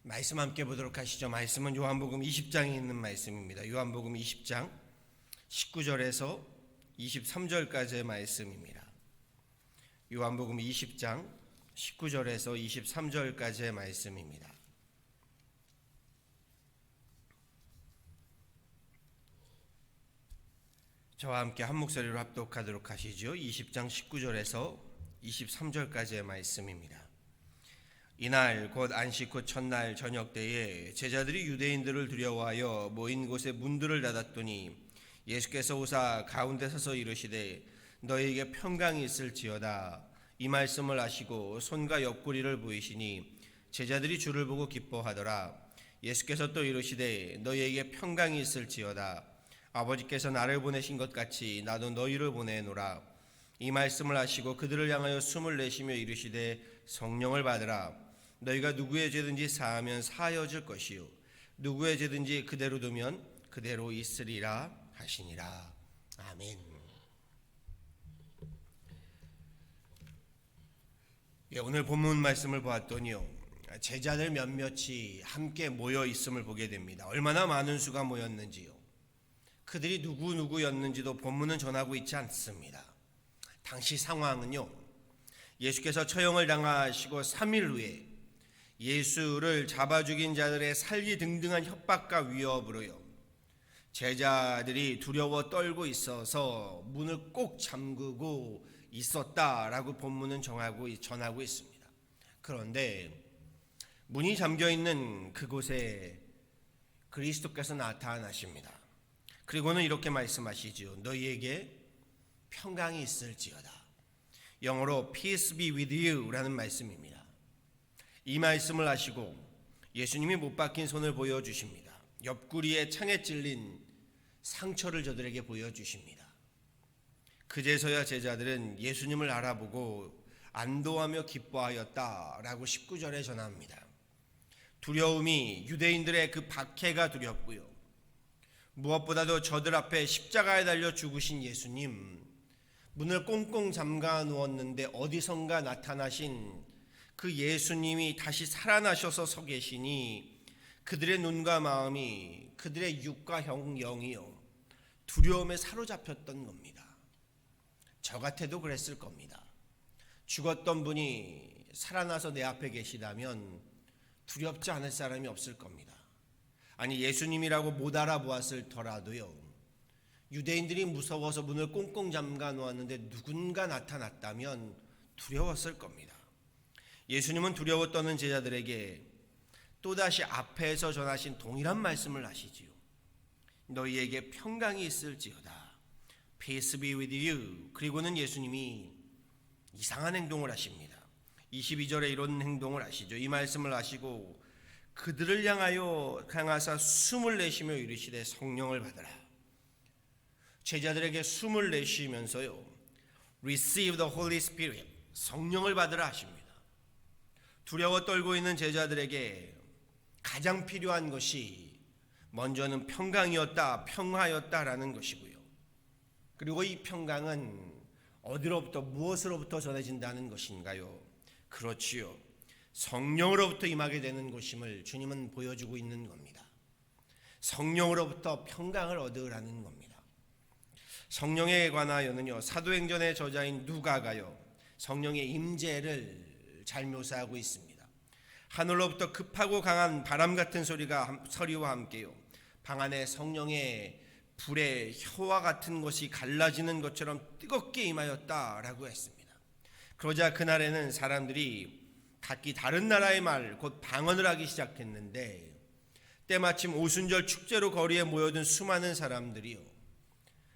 말씀 함께 보도록 하시죠. 말씀은 요한복음 20장에 있는 말씀입니다. 요한복음 20장 19절에서 23절까지의 말씀입니다. 요한복음 20장 19절에서 23절까지의 말씀입니다. 저와 함께 한 목소리로 합독하도록 하시죠. 20장 19절에서 23절까지의 말씀입니다. 이날 곧 안식 후 첫날 저녁 때에 제자들이 유대인들을 두려워하여 모인 곳에 문들을 닫았더니 예수께서 오사 가운데 서서 이르시되 너희에게 평강이 있을지어다. 이 말씀을 하시고 손과 옆구리를 보이시니 제자들이 주를 보고 기뻐하더라. 예수께서 또 이르시되 너희에게 평강이 있을지어다. 아버지께서 나를 보내신 것 같이 나도 너희를 보내노라. 이 말씀을 하시고 그들을 향하여 숨을 내쉬며 이르시되 성령을 받으라. 너희가 누구의 죄든지 사하면 사하여질 것이요 누구의 죄든지 그대로 두면 그대로 있으리라 하시니라. 아멘. 오늘 본문 말씀을 보았더니요, 제자들 몇몇이 함께 모여 있음을 보게 됩니다. 얼마나 많은 수가 모였는지요. 그들이 누구였는지도 본문은 전하고 있지 않습니다. 당시 상황은요, 예수께서 처형을 당하시고 3일 후에 예수를 잡아 죽인 자들의 살기 등등한 협박과 위협으로요, 제자들이 두려워 떨고 있어서 문을 꼭 잠그고 있었다라고 본문은 전하고 있습니다. 그런데 문이 잠겨있는 그곳에 그리스도께서 나타나십니다. 그리고는 이렇게 말씀하시죠. 너희에게 평강이 있을지어다. 영어로 peace be with you 라는 말씀입니다. 이 말씀을 하시고 예수님이 못 박힌 손을 보여주십니다. 옆구리에 창에 찔린 상처를 저들에게 보여주십니다. 그제서야 제자들은 예수님을 알아보고 안도하며 기뻐하였다라고 19절에 전합니다. 두려움이 유대인들의 그 박해가 두렵고요, 무엇보다도 저들 앞에 십자가에 달려 죽으신 예수님, 문을 꽁꽁 잠가 누웠는데 어디선가 나타나신 그 예수님이 다시 살아나셔서 서 계시니 그들의 눈과 마음이, 그들의 육과 영이요, 두려움에 사로잡혔던 겁니다. 저 같아도 그랬을 겁니다. 죽었던 분이 살아나서 내 앞에 계시다면 두렵지 않을 사람이 없을 겁니다. 아니, 예수님이라고 못 알아보았을 터라도요, 유대인들이 무서워서 문을 꽁꽁 잠가 놓았는데 누군가 나타났다면 두려웠을 겁니다. 예수님은 두려워 떠는 제자들에게 또다시 앞에서 전하신 동일한 말씀을 하시지요. 너희에게 평강이 있을지어다. Peace be with you. 그리고는 예수님이 이상한 행동을 하십니다. 22절에 이런 행동을 하시죠. 이 말씀을 하시고 그들을 향하사 숨을 내쉬며 이르시되 성령을 받으라. 제자들에게 숨을 내쉬면서요, Receive the Holy Spirit, 성령을 받으라 하십니다. 두려워 떨고 있는 제자들에게 가장 필요한 것이 먼저는 평화였다라는 것이고요. 그리고 이 평강은 어디로부터, 무엇으로부터 전해진다는 것인가요? 그렇지요, 성령으로부터 임하게 되는 것임을 주님은 보여주고 있는 겁니다. 성령으로부터 평강을 얻으라는 겁니다. 성령에 관하여는요, 사도행전의 저자인 누가가요, 성령의 임재를 잘 묘사하고 있습니다. 하늘로부터 급하고 강한 바람 같은 소리와 함께요, 방 안에 성령의 불의 혀와 같은 것이 갈라지는 것처럼 뜨겁게 임하였다라고 했습니다. 그러자 그날에는 사람들이 각기 다른 나라의 말, 곧 방언을 하기 시작했는데, 때마침 오순절 축제로 거리에 모여든 수많은 사람들이요,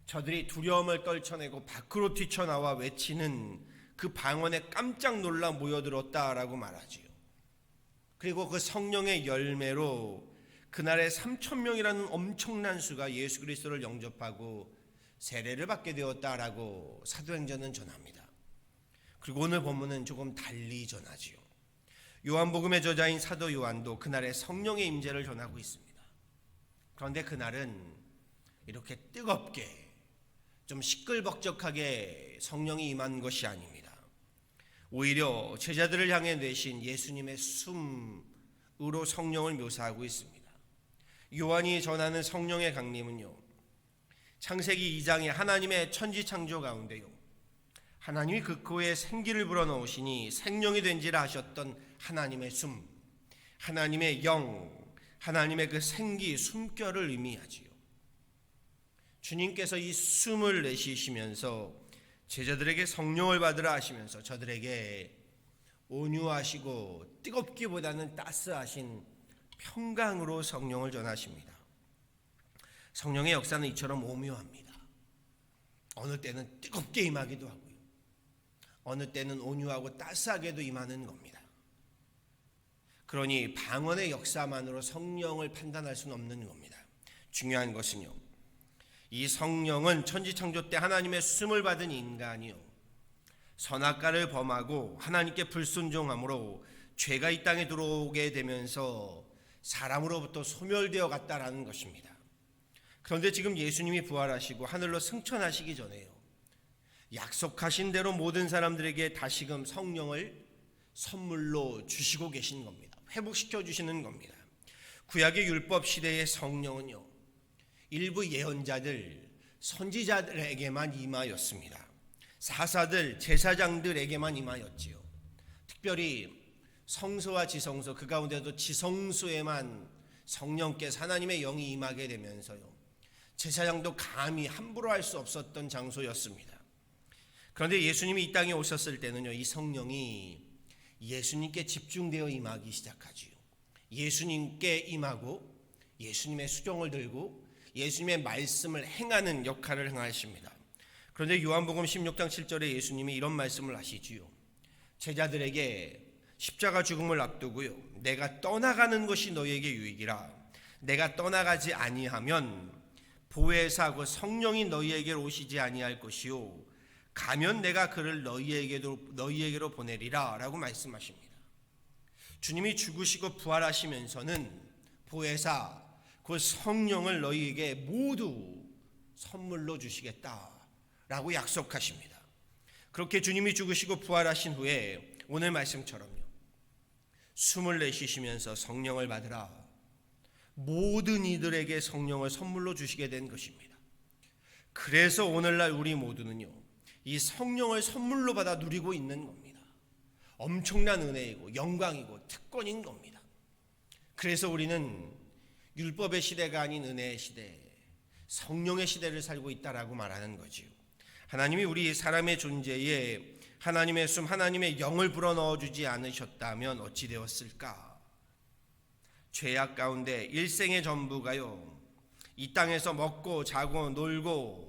저들이 두려움을 떨쳐내고 밖으로 뛰쳐나와 외치는 그 방언에 깜짝 놀라 모여들었다라고 말하지요. 그리고 그 성령의 열매로 그날에 3,000명이라는 엄청난 수가 예수 그리스도를 영접하고 세례를 받게 되었다라고 사도행전은 전합니다. 그리고 오늘 본문은 조금 달리 전하지요. 요한복음의 저자인 사도 요한도 그날의 성령의 임재를 전하고 있습니다. 그런데 그날은 이렇게 뜨겁게, 좀 시끌벅적하게 성령이 임한 것이 아닙니다. 오히려 제자들을 향해 내신 예수님의 성령을 묘사하고 있습니다. 요한이 전하는 성령의 강림은요, 창세기 2장의 하나님의 천지 창조 가운데요, 하나님이 그 코에 생기를 불어넣으시니 생명이 된지라 하셨던 하나님의 숨, 하나님의 영, 하나님의 그 생기, 숨결을 의미하지요. 주님께서 이 숨을 내쉬시면서 제자들에게 성령을 받으라 하시면서 저들에게 온유하시고 뜨겁기보다는 따스하신 평강으로 성령을 전하십니다. 성령의 역사는 이처럼 오묘합니다. 어느 때는 뜨겁게 임하기도 하고요, 어느 때는 온유하고 따스하게도 임하는 겁니다. 그러니 방언의 역사만으로 성령을 판단할 수는 없는 겁니다. 중요한 것은요, 이 성령은 천지창조 때 하나님의 숨을 받은 인간이요, 선악과를 범하고 하나님께 불순종함으로 죄가 이 땅에 들어오게 되면서 사람으로부터 소멸되어 갔다라는 것입니다. 그런데 지금 예수님이 부활하시고 하늘로 승천하시기 전에요, 약속하신 대로 모든 사람들에게 다시금 성령을 선물로 주시고 계신 겁니다. 회복시켜 주시는 겁니다. 구약의 율법 시대의 성령은요, 일부 예언자들, 선지자들에게만 임하였습니다. 사사들, 제사장들에게만 임하였지요. 특별히 성소와 지성소, 그 가운데도 지성소에만 성령께서 하나님의 영이 임하게 되면서요, 제사장도 감히 함부로 할 수 없었던 장소였습니다. 그런데 예수님이 이 땅에 오셨을 때는요, 이 성령이 예수님께 집중되어 임하기 시작하지요. 예수님께 임하고 예수님의 수종을 들고 예수님의 말씀을 행하는 역할을 행하십니다. 그런데 요한복음 16장 7절에 예수님이 이런 말씀을 하시지요. 제자들에게 십자가 죽음을 앞두고요, 내가 떠나가는 것이 너희에게 유익이라. 내가 떠나가지 아니하면 보혜사 그 성령이 너희에게로 오시지 아니할 것이요, 가면 내가 그를 너희에게로 보내리라 라고 말씀하십니다. 주님이 죽으시고 부활하시면서는 보혜사 그 성령을 너희에게 모두 선물로 주시겠다라고 약속하십니다. 그렇게 주님이 죽으시고 부활하신 후에 오늘 말씀처럼요, 숨을 내쉬시면서 성령을 받으라, 모든 이들에게 성령을 선물로 주시게 된 것입니다. 그래서 오늘날 우리 모두는요, 이 성령을 선물로 받아 누리고 있는 겁니다. 엄청난 은혜이고 영광이고 특권인 겁니다. 그래서 우리는 율법의 시대가 아닌 은혜의 시대, 성령의 시대를 살고 있다라고 말하는 거지요. 하나님이 우리 사람의 존재에 하나님의 숨, 하나님의 영을 불어넣어 주지 않으셨다면 어찌 되었을까? 죄악 가운데 일생의 전부가요, 이 땅에서 먹고 자고 놀고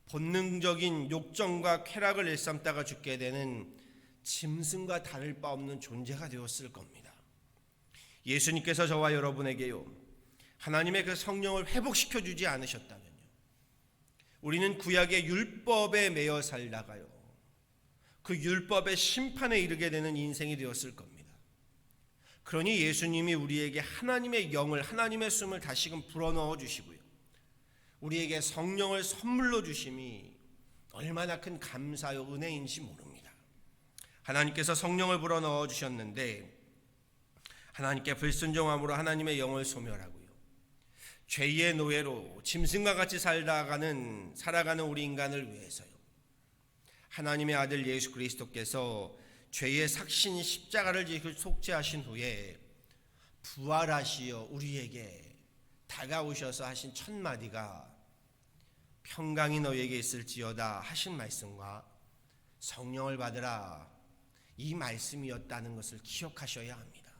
본능적인 욕정과 쾌락을 일삼다가 죽게 되는 짐승과 다를 바 없는 존재가 되었을 겁니다. 예수님께서 저와 여러분에게요, 하나님의 그 성령을 회복시켜 주지 않으셨다면요, 우리는 구약의 율법에 매여 살다가요, 그 율법의 심판에 이르게 되는 인생이 되었을 겁니다. 그러니 예수님이 우리에게 하나님의 영을, 하나님의 숨을 다시금 불어넣어 주시고요, 우리에게 성령을 선물로 주심이 얼마나 큰 감사요 은혜인지 모릅니다. 하나님께서 성령을 불어넣어 주셨는데 하나님께 불순종함으로 하나님의 영을 소멸하고요, 죄의 노예로 짐승과 같이 살아가는 우리 인간을 위해서요, 하나님의 아들 예수 그리스도께서 죄의 삭신 십자가를 지고 속죄하신 후에 부활하시어 우리에게 다가오셔서 하신 첫 마디가 평강이 너희에게 있을지어다 하신 말씀과 성령을 받으라, 이 말씀이었다는 것을 기억하셔야 합니다.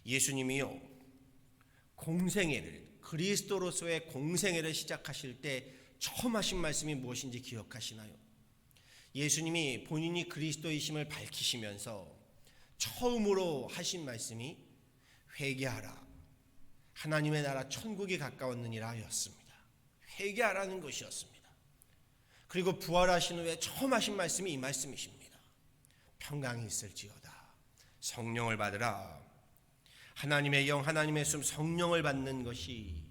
예수님이요, 공생애를, 그리스도로서의 공생애를 시작하실 때 처음 하신 말씀이 무엇인지 기억하시나요? 예수님이 본인이 그리스도이심을 밝히시면서 처음으로 하신 말씀이 회개하라, 하나님의 나라 천국이 가까웠느니라 였습니다. 회개하라는 것이었습니다. 그리고 부활하신 후에 처음 하신 말씀이 이 말씀이십니다. 평강이 있을지어다, 성령을 받으라. 하나님의 영, 하나님의 숨, 성령을 받는 것이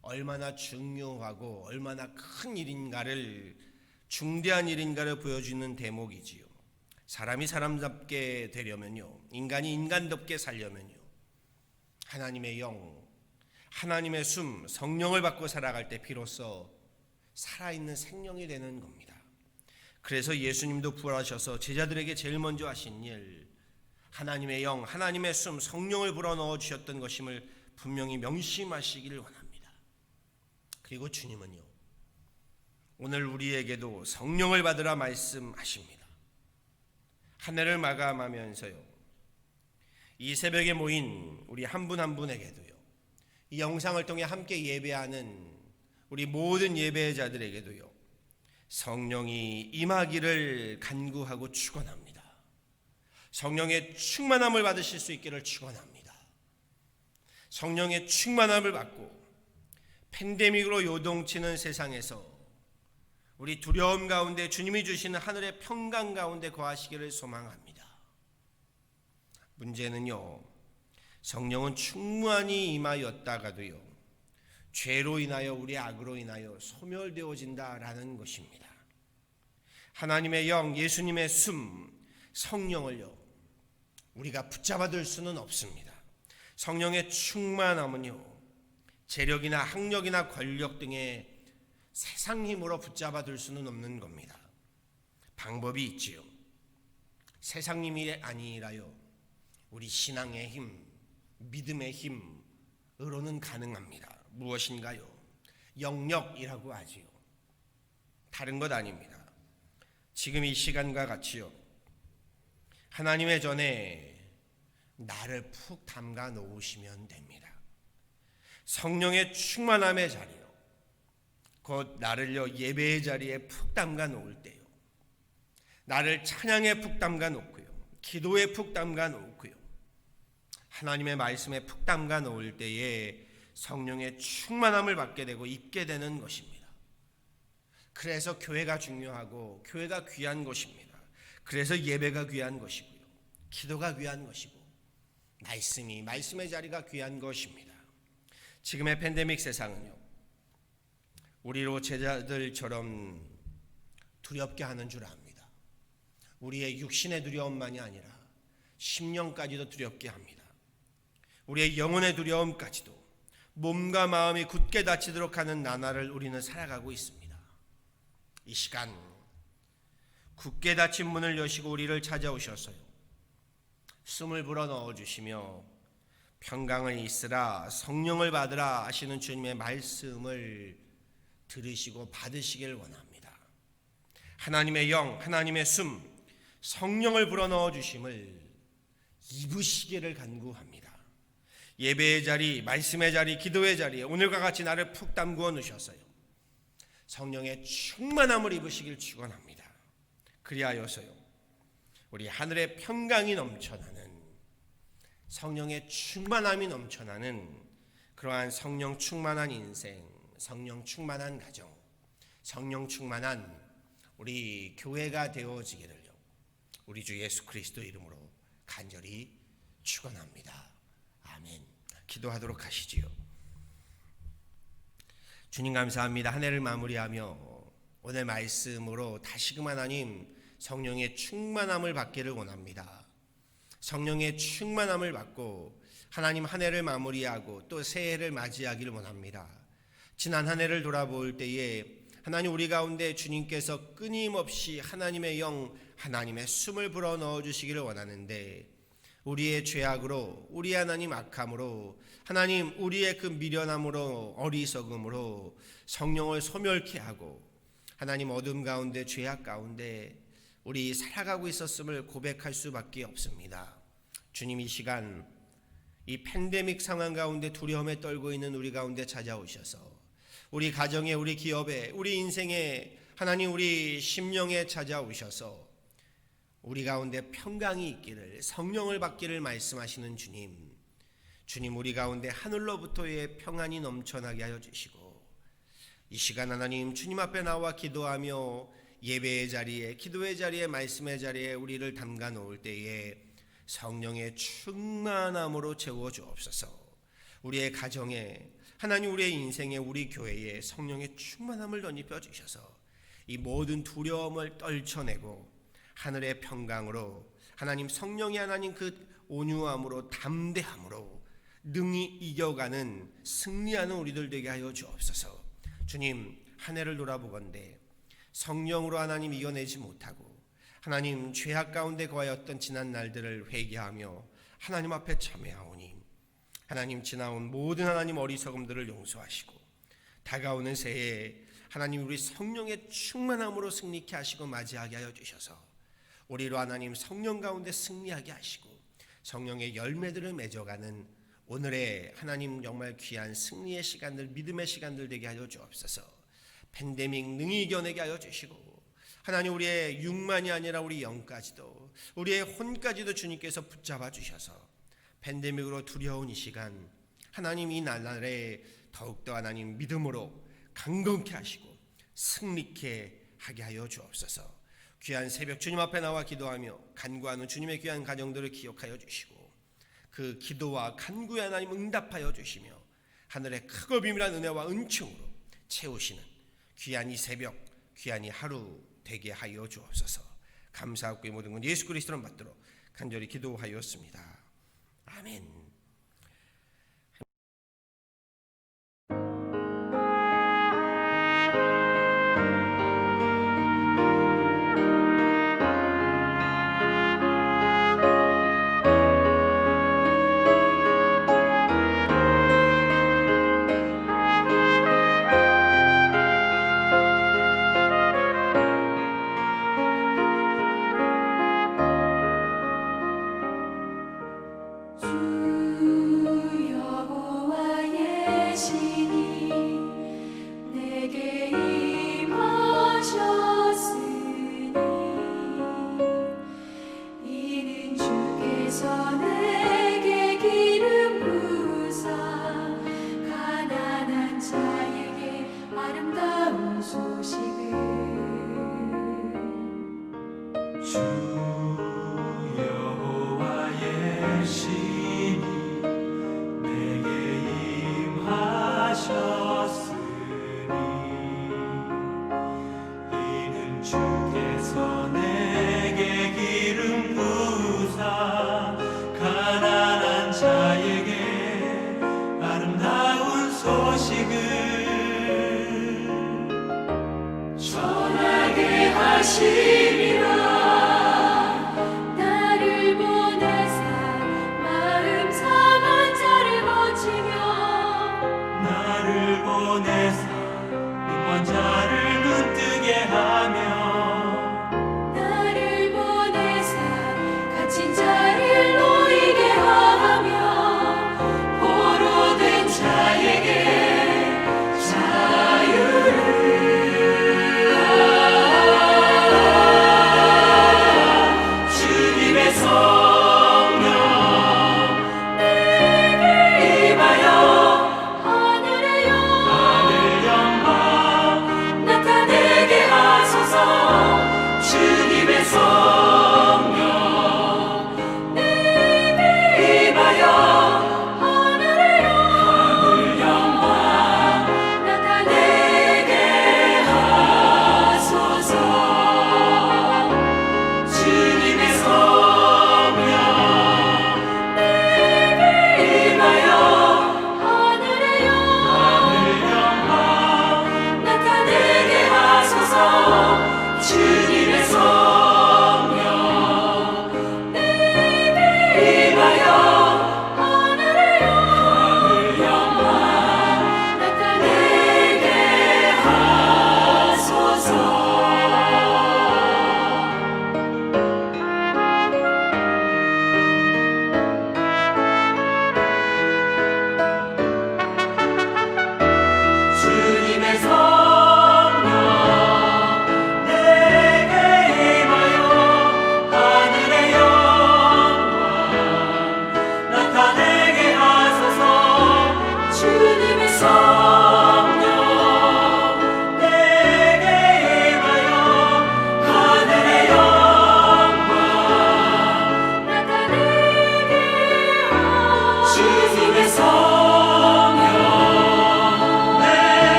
얼마나 중요하고 얼마나 큰 일인가를, 중대한 일인가를 보여주는 대목이지요. 사람이 사람답게 되려면요, 인간이 인간답게 살려면요, 하나님의 영, 하나님의 숨, 성령을 받고 살아갈 때 비로소 살아있는 생명이 되는 겁니다. 그래서 예수님도 부활하셔서 제자들에게 제일 먼저 하신 일, 하나님의 영, 하나님의 숨, 성령을 불어넣어 주셨던 것임을 분명히 명심하시기를 원합니다. 그리고 주님은요, 오늘 우리에게도 성령을 받으라 말씀하십니다. 한 해를 마감하면서요, 이 새벽에 모인 우리 한 분 한 분에게도요, 이 영상을 통해 함께 예배하는 우리 모든 예배자들에게도요, 성령이 임하기를 간구하고 축원합니다. 성령의 충만함을 받으실 수 있기를 축원합니다. 성령의 충만함을 받고 팬데믹으로 요동치는 세상에서 우리 두려움 가운데 주님이 주시는 하늘의 평강 가운데 거하시기를 소망합니다. 문제는요, 성령은 충만히 임하였다가도요, 죄로 인하여 우리의 악으로 인하여 소멸되어진다라는 것입니다. 하나님의 영, 예수님의 숨, 성령을요, 우리가 붙잡아둘 수는 없습니다. 성령의 충만함은요, 재력이나 학력이나 권력 등의 세상 힘으로 붙잡아둘 수는 없는 겁니다. 방법이 있지요. 세상 힘이 아니라요, 우리 신앙의 힘, 믿음의 힘으로는 가능합니다. 무엇인가요? 영역이라고 하지요. 다른 것 아닙니다. 지금 이 시간과 같이요, 하나님의 전에 나를 푹 담가 놓으시면 됩니다. 성령의 충만함의 자리요, 곧 나를요 예배의 자리에 푹 담가 놓을 때요, 나를 찬양에 푹 담가 놓고요, 기도에 푹 담가 놓고요, 하나님의 말씀에 푹 담가 놓을 때에 성령의 충만함을 받게 되고 입게 되는 것입니다. 그래서 교회가 중요하고 교회가 귀한 것입니다. 그래서 예배가 귀한 것이고요, 기도가 귀한 것이고, 말씀의 자리가 귀한 것입니다. 지금의 팬데믹 세상은요, 우리로 제자들처럼 두렵게 하는 줄 압니다. 우리의 육신의 두려움만이 아니라 심령까지도 두렵게 합니다. 우리의 영혼의 두려움까지도, 몸과 마음이 굳게 닫히도록 하는 나날을 우리는 살아가고 있습니다. 이 시간 굳게 닫힌 문을 여시고 우리를 찾아오셔서요, 숨을 불어넣어 주시며 평강을 있으라, 성령을 받으라 하시는 주님의 말씀을 들으시고 받으시길 원합니다. 하나님의 영, 하나님의 숨, 성령을 불어넣어 주심을 입으시기를 간구합니다. 예배의 자리, 말씀의 자리, 기도의 자리에 오늘과 같이 나를 푹 담그어 놓으셔서요, 성령의 충만함을 입으시길 축원합니다. 그리하여서요, 우리 하늘의 평강이 넘쳐나는, 성령의 충만함이 넘쳐나는 그러한 성령 충만한 인생, 성령 충만한 가정, 성령 충만한 우리 교회가 되어지기를요, 우리 주 예수 그리스도 이름으로 간절히 축원합니다. 아멘. 기도하도록 하시지요. 주님 감사합니다. 한 해를 마무리하며 오늘 말씀으로 다시금 하나님 성령의 충만함을 받기를 원합니다. 성령의 충만함을 받고 하나님 한 해를 마무리하고 또 새해를 맞이하기를 원합니다. 지난 한 해를 돌아볼 때에 하나님 우리 가운데 주님께서 끊임없이 하나님의 영, 하나님의 숨을 불어넣어 주시기를 원하는데, 우리의 죄악으로, 우리 하나님 악함으로, 하나님 우리의 그 미련함으로, 어리석음으로 성령을 소멸케 하고 하나님 어둠 가운데, 죄악 가운데 우리 살아가고 있었음을 고백할 수밖에 없습니다. 주님, 이 시간 이 팬데믹 상황 가운데 두려움에 떨고 있는 우리 가운데 찾아오셔서 우리 가정에, 우리 기업에, 우리 인생에, 하나님 우리 심령에 찾아오셔서 우리 가운데 평강이 있기를, 성령을 받기를 말씀하시는 주님 우리 가운데 하늘로부터의 평안이 넘쳐나게 하여 주시고, 이 시간 하나님 주님 앞에 나와 기도하며 예배의 자리에, 기도의 자리에, 말씀의 자리에 우리를 담가 놓을 때에 성령의 충만함으로 채워 주옵소서. 우리의 가정에, 하나님 우리의 인생에, 우리 교회에 성령의 충만함을 덧입혀 주셔서 이 모든 두려움을 떨쳐내고 하늘의 평강으로, 하나님 성령이 하나님 그 온유함으로, 담대함으로 능히 이겨가는 승리하는 우리들 되게 하여 주옵소서. 주님, 한 해를 돌아보건대 성령으로 하나님 이겨내지 못하고 하나님 죄악 가운데 거하였던 지난 날들을 회개하며 하나님 앞에 참회하오니 하나님 지나온 모든 하나님 어리석음들을 용서하시고 다가오는 새해 하나님 우리 성령의 충만함으로 승리케 하시고 맞이하게 하여 주셔서 우리로 하나님 성령 가운데 승리하게 하시고 성령의 열매들을 맺어가는 오늘의 하나님 정말 귀한 승리의 시간들, 믿음의 시간들 되게 하여 주옵소서. 팬데믹 능히 이겨내게 하여 주시고 하나님 우리의 육만이 아니라 우리 영까지도 우리의 혼까지도 주님께서 붙잡아 주셔서 팬데믹으로 두려운 이 시간 하나님 이 날날에 더욱더 하나님 믿음으로 강건케 하시고 승리케 하게 하여 주옵소서. 귀한 새벽 주님 앞에 나와 기도하며 간구하는 주님의 귀한 가정들을 기억하여 주시고 그 기도와 간구에 하나님 응답하여 주시며 하늘의 크고 비밀한 은혜와 은총으로 채우시는 귀한 이 새벽, 귀한 이 하루 되게 하여 주옵소서. 감사하고 이 모든 건 예수 그리스도를 받도록 간절히 기도하였습니다. 아멘. 전하게 하시